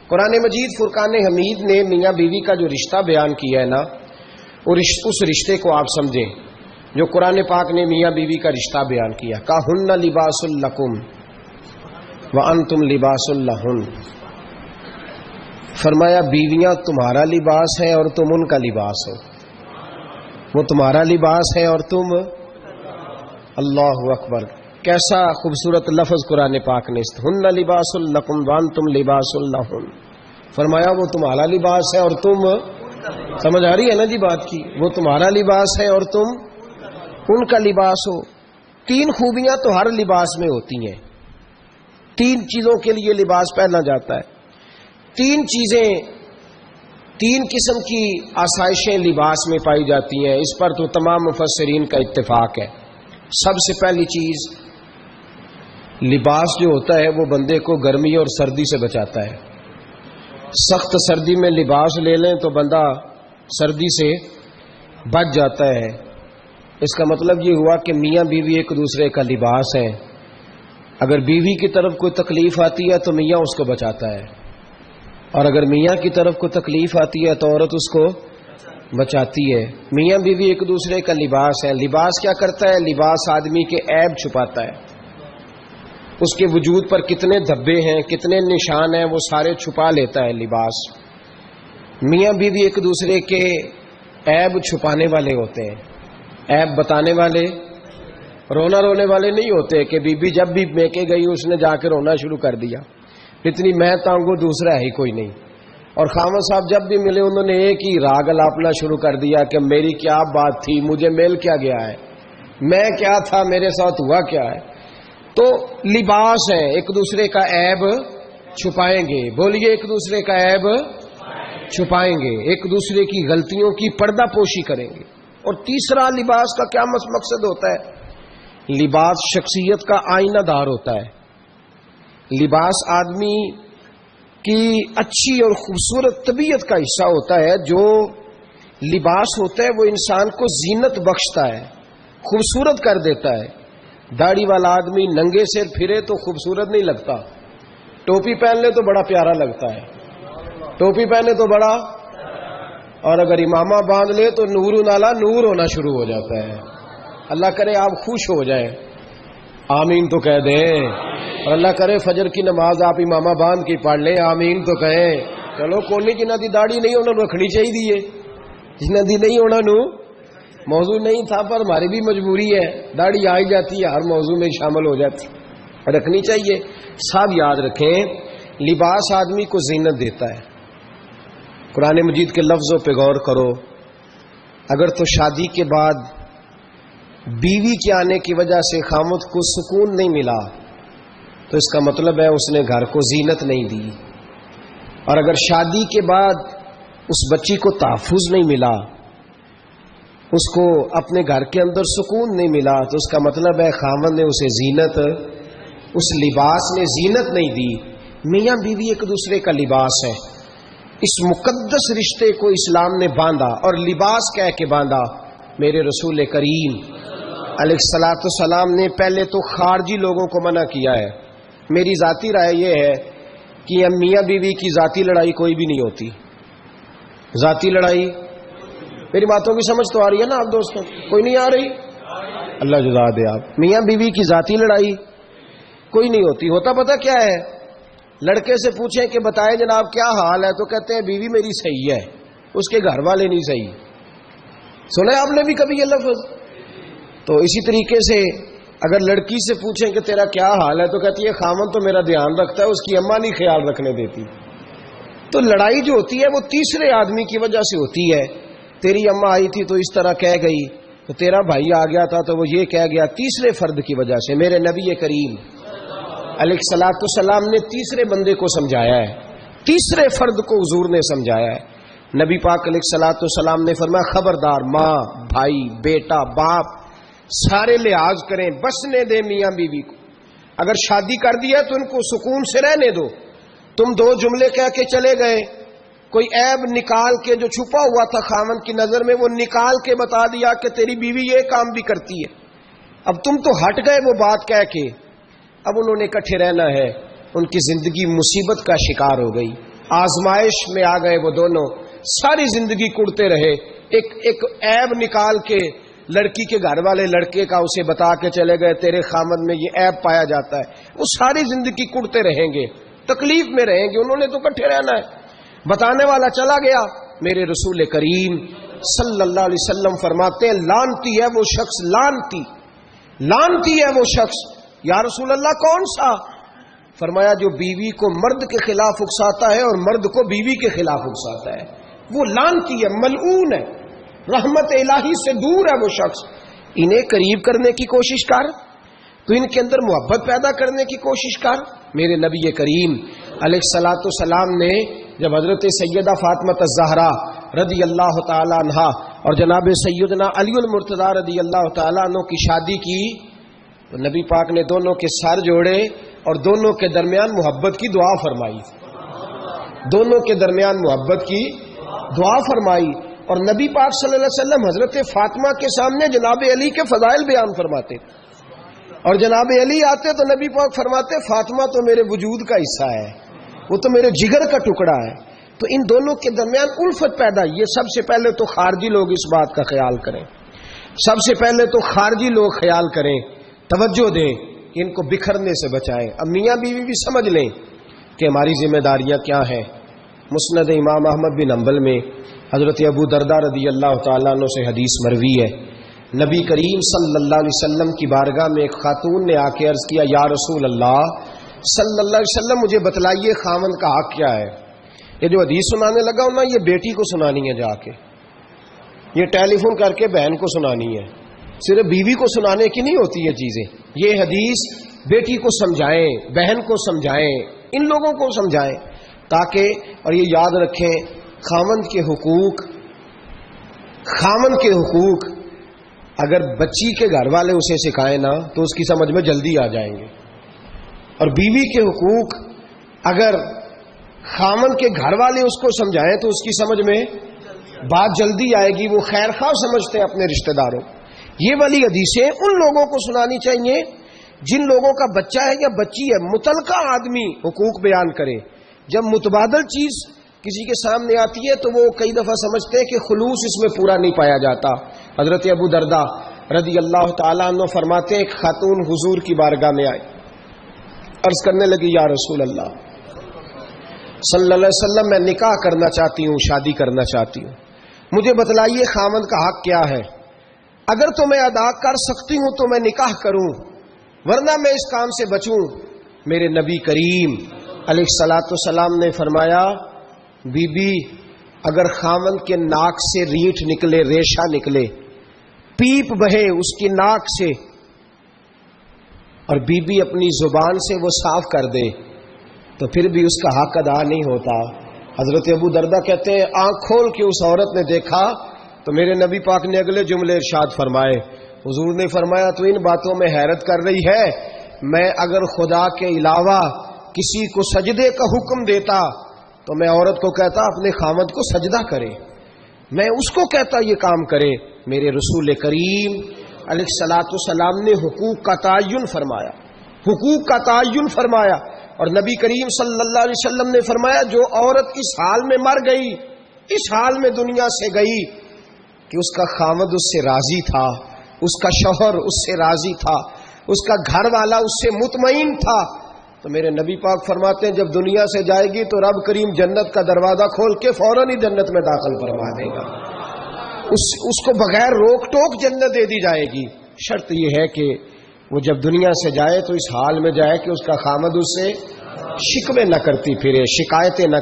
قرآن مجید فرقان حمید نے میاں بیوی کا جو رشتہ بیان کیا ہے نا، اس رشتے کو آپ سمجھیں جو قرآن پاک نے میاں بیوی کا رشتہ بیان کیا. کہن لباس لکم وانتم لباس لہن. فرمایا بیویاں تمہارا لباس ہے اور تم ان کا لباس ہو. وہ تمہارا لباس ہے اور تم. اللہ اکبر، کیسا خوبصورت لفظ قرآن پاک نے. ہن لباس لکم وانتم لباس لہن. فرمایا وہ تمہارا لباس ہے اور تم. سمجھ آ رہی ہے نا جی بات کی؟ وہ تمہارا لباس ہے اور تم ان کا لباس ہو. تین خوبیاں تو ہر لباس میں ہوتی ہیں. تین چیزوں کے لیے لباس پہنا جاتا ہے. تین چیزیں، تین قسم کی آسائشیں لباس میں پائی جاتی ہیں. اس پر تو تمام مفسرین کا اتفاق ہے. سب سے پہلی چیز، لباس جو ہوتا ہے وہ بندے کو گرمی اور سردی سے بچاتا ہے. سخت سردی میں لباس لے لیں تو بندہ سردی سے بچ جاتا ہے. اس کا مطلب یہ ہوا کہ میاں بیوی ایک دوسرے کا لباس ہے. اگر بیوی کی طرف کوئی تکلیف آتی ہے تو میاں اس کو بچاتا ہے، اور اگر میاں کی طرف کوئی تکلیف آتی ہے تو عورت اس کو بچاتی ہے. میاں بیوی ایک دوسرے کا لباس ہے. لباس کیا کرتا ہے؟ لباس آدمی کے عیب چھپاتا ہے. اس کے وجود پر کتنے دھبے ہیں، کتنے نشان ہیں، وہ سارے چھپا لیتا ہے لباس. میاں بیوی ایک دوسرے کے عیب چھپانے والے ہوتے ہیں. عیب بتانے والے، رونا رونے والے نہیں ہوتے کہ بی بی جب بھی میکے گئی اس نے جا کے رونا شروع کر دیا. اتنی میں تانگو دوسرا ہے ہی کوئی نہیں. اور خامد صاحب جب بھی ملے انہوں نے ایک ہی راگ الاپنا شروع کر دیا کہ میری کیا بات تھی، مجھے مل کیا گیا ہے، میں کیا تھا، میرے ساتھ ہوا کیا ہے. تو لباس ہے، ایک دوسرے کا عیب چھپائیں گے. بولیے، ایک دوسرے کا عیب چھپائیں گے، ایک دوسرے کی غلطیوں کی پردہ پوشی کریں گے. اور تیسرا، لباس کا کیا مقصد ہوتا ہے؟ لباس شخصیت کا آئینہ دار ہوتا ہے. لباس آدمی کی اچھی اور خوبصورت طبیعت کا حصہ ہوتا ہے. جو لباس ہوتا ہے وہ انسان کو زینت بخشتا ہے، خوبصورت کر دیتا ہے. داڑھی والا آدمی ننگے سر پھرے تو خوبصورت نہیں لگتا. ٹوپی پہن لے تو بڑا پیارا لگتا ہے. ٹوپی پہنے تو بڑا، اور اگر امامہ باندھ لے تو نور نالا نور ہونا شروع ہو جاتا ہے. اللہ کرے آپ خوش ہو جائیں، آمین تو کہہ دیں. اور اللہ کرے فجر کی نماز آپ امامہ باندھ کی پڑھ لیں، آمین تو کہیں. چلو کوئی جنہ دی داڑھی نہیں انہوں نے رکھنی چاہیے، جنہ دی نہیں ہونا نو موضوع نہیں تھا، پر ہماری بھی مجبوری ہے. داڑھی آ ہی جاتی ہے، ہر موضوع میں شامل ہو جاتی، رکھنی چاہیے. سب یاد رکھیں، لباس آدمی کو زینت دیتا ہے. قرآن مجید کے لفظوں پہ غور کرو. اگر تو شادی کے بعد بیوی کے آنے کی وجہ سے خامد کو سکون نہیں ملا تو اس کا مطلب ہے اس نے گھر کو زینت نہیں دی. اور اگر شادی کے بعد اس بچی کو تحفظ نہیں ملا، اس کو اپنے گھر کے اندر سکون نہیں ملا، تو اس کا مطلب ہے خامد نے اسے زینت، اس لباس نے زینت نہیں دی. میاں بیوی ایک دوسرے کا لباس ہے. اس مقدس رشتے کو اسلام نے باندھا، اور لباس کہہ کے باندھا. میرے رسول کریم علیہ الصلوۃ والسلام نے پہلے تو خارجی لوگوں کو منع کیا ہے. میری ذاتی رائے یہ ہے کہ میاں بیوی کی ذاتی لڑائی کوئی بھی نہیں ہوتی. ذاتی لڑائی، میری باتوں کی سمجھ تو آ رہی ہے نا آپ دوستوں؟ کوئی نہیں آ رہی؟ اللہ جزا دے. آپ میاں بیوی کی ذاتی لڑائی کوئی نہیں ہوتی. ہوتا پتہ کیا ہے؟ لڑکے سے پوچھیں کہ بتائیں جناب کیا حال ہے، تو کہتے ہیں بیوی میری صحیح ہے، اس کے گھر والے نہیں صحیح. سنا آپ نے بھی کبھی یہ لفظ؟ تو اسی طریقے سے اگر لڑکی سے پوچھیں کہ تیرا کیا حال ہے، تو کہتی ہے خامن تو میرا دھیان رکھتا ہے، اس کی اماں نہیں خیال رکھنے دیتی. تو لڑائی جو ہوتی ہے وہ تیسرے آدمی کی وجہ سے ہوتی ہے. تیری اماں آئی تھی تو اس طرح کہہ گئی، تو تیرا بھائی آ گیا تھا تو وہ یہ کہہ گیا، تیسرے فرد کی وجہ سے. میرے نبی کریم علیہ الصلوۃ والسلام نے تیسرے بندے کو سمجھایا ہے، تیسرے فرد کو حضور نے سمجھایا ہے. نبی پاک علیہ الصلوۃ والسلام نے فرمایا خبردار، ماں، بھائی، بیٹا، باپ سارے لحاظ کریں، بسنے دیں میاں بیوی کو. اگر شادی کر دیا تو ان کو سکون سے رہنے دو. تم دو جملے کہہ کے چلے گئے، کوئی عیب نکال کے جو چھپا ہوا تھا خاوند کی نظر میں وہ نکال کے بتا دیا کہ تیری بیوی یہ کام بھی کرتی ہے. اب تم تو ہٹ گئے وہ بات کہہ کے، اب انہوں نے اکٹھے رہنا ہے، ان کی زندگی مصیبت کا شکار ہو گئی. آزمائش میں آ گئے وہ دونوں، ساری زندگی کڑتے رہے، ایک عیب نکال کے لڑکی کے گھر والے لڑکے کا اسے بتا کے چلے گئے تیرے خامد میں یہ عیب پایا جاتا ہے، وہ ساری زندگی کڑتے رہیں گے، تکلیف میں رہیں گے، انہوں نے تو کٹھے رہنا ہے۔ بتانے والا چلا گیا، میرے رسول کریم صلی اللہ علیہ وسلم فرماتے ہیں لعنتی ہے وہ شخص، لعنتی ہے وہ شخص۔ یا رسول اللہ کون سا؟ فرمایا جو بیوی کو مرد کے خلاف اکساتا ہے اور مرد کو بیوی کے خلاف اکساتا ہے، وہ لعنتی ہے، ملعون ہے، رحمت الہی سے دور ہے وہ شخص۔ انہیں قریب کرنے کی کوشش کر، تو ان کے اندر محبت پیدا کرنے کی کوشش کر۔ میرے نبی کریم علیہ الصلوۃ والسلام نے جب حضرت سیدہ فاطمہ الزہرا رضی اللہ تعالی عنہا اور جناب سیدنا علی المرتضیٰ رضی اللہ تعالی عنہ کی شادی کی تو نبی پاک نے دونوں کے سر جوڑے اور دونوں کے درمیان محبت کی دعا فرمائی، دونوں کے درمیان محبت کی دعا فرمائی۔ اور نبی پاک صلی اللہ علیہ وسلم حضرت فاطمہ کے سامنے جناب علی کے فضائل بیان فرماتے، اور جناب علی آتے تو نبی پاک فرماتے فاطمہ تو میرے وجود کا حصہ ہے، وہ تو میرے جگر کا ٹکڑا ہے۔ تو ان دونوں کے درمیان الفت پیدا، یہ سب سے پہلے تو خارجی لوگ اس بات کا خیال کریں، سب سے پہلے تو خارجی لوگ خیال کریں، توجہ دیں کہ ان کو بکھرنے سے بچائیں۔ اب میاں بیوی بھی سمجھ لیں کہ ہماری ذمہ داریاں کیا ہیں۔ مسند امام احمد بن حنبل میں حضرت ابو درداء رضی اللہ تعالیٰ عنہ سے حدیث مروی ہے، نبی کریم صلی اللہ علیہ وسلم کی بارگاہ میں ایک خاتون نے آ کے عرض کیا یا رسول اللہ صلی اللہ علیہ وسلم مجھے بتلائیے خاوند کا حق کیا ہے۔ یہ جو حدیث سنانے لگا ہوں نا، یہ بیٹی کو سنانی ہے، جا کے یہ ٹیلی فون کر کے بہن کو سنانی ہے، صرف بیوی کو سنانے کی نہیں ہوتی یہ چیزیں۔ یہ حدیث بیٹی کو سمجھائیں، بہن کو سمجھائیں، ان لوگوں کو سمجھائیں تاکہ، اور یہ یاد رکھیں خاوند کے حقوق اگر بچی کے گھر والے اسے سکھائیں نا تو اس کی سمجھ میں جلدی آ جائیں گے، اور بیوی کے حقوق اگر خاوند کے گھر والے اس کو سمجھائیں تو اس کی سمجھ میں بات جلدی آئے گی، وہ خیر خواہ سمجھتے ہیں اپنے رشتہ داروں۔ یہ والی حدیثیں ان لوگوں کو سنانی چاہیے جن لوگوں کا بچہ ہے یا بچی ہے، متعلقہ آدمی حقوق بیان کرے۔ جب متبادل چیز کسی کے سامنے آتی ہے تو وہ کئی دفعہ سمجھتے ہیں کہ خلوص اس میں پورا نہیں پایا جاتا۔ حضرت ابو درداء رضی اللہ تعالیٰ عنہ فرماتے ہیں ایک خاتون حضور کی بارگاہ میں آئی، عرض کرنے لگی یا رسول اللہ صلی اللہ علیہ وسلم میں نکاح کرنا چاہتی ہوں، شادی کرنا چاہتی ہوں، مجھے بتلائیے خاوند کا حق کیا ہے، اگر تو میں ادا کر سکتی ہوں تو میں نکاح کروں ورنہ میں اس کام سے بچوں۔ میرے نبی کریم علیہ الصلوۃ والسلام نے فرمایا بی بی اگر خاوند کے ناک سے ریٹھ نکلے، ریشہ نکلے، پیپ بہے اس کی ناک سے، اور بی بی اپنی زبان سے وہ صاف کر دے تو پھر بھی اس کا حق ادا نہیں ہوتا۔ حضرت ابو درداء کہتے ہیں آنکھ کھول کے اس عورت نے دیکھا تو میرے نبی پاک نے اگلے جملے ارشاد فرمائے، حضور نے فرمایا تو ان باتوں میں حیرت کر رہی ہے، میں اگر خدا کے علاوہ کسی کو سجدے کا حکم دیتا تو میں عورت کو کہتا اپنے خاوند کو سجدہ کرے، میں اس کو کہتا یہ کام کرے۔ میرے رسول کریم علیہ الصلوۃ والسلام نے حقوق کا تعین فرمایا، حقوق کا تعین فرمایا، اور نبی کریم صلی اللہ علیہ وسلم نے فرمایا جو عورت اس حال میں مر گئی، اس حال میں دنیا سے گئی کہ اس کا خاوند اس سے راضی تھا، اس کا شوہر اس سے راضی تھا، اس کا گھر والا اس سے مطمئن تھا، تو میرے نبی پاک فرماتے ہیں جب دنیا سے جائے گی تو رب کریم جنت کا دروازہ کھول کے فوراً ہی جنت میں داخل فرما دے گا، اس کو بغیر روک ٹوک جنت دے دی جائے گی۔ شرط یہ ہے کہ وہ جب دنیا سے جائے تو اس حال میں جائے کہ اس کا خاوند اس سے شکوے نہ کرتی پھرے، شکایتیں نہ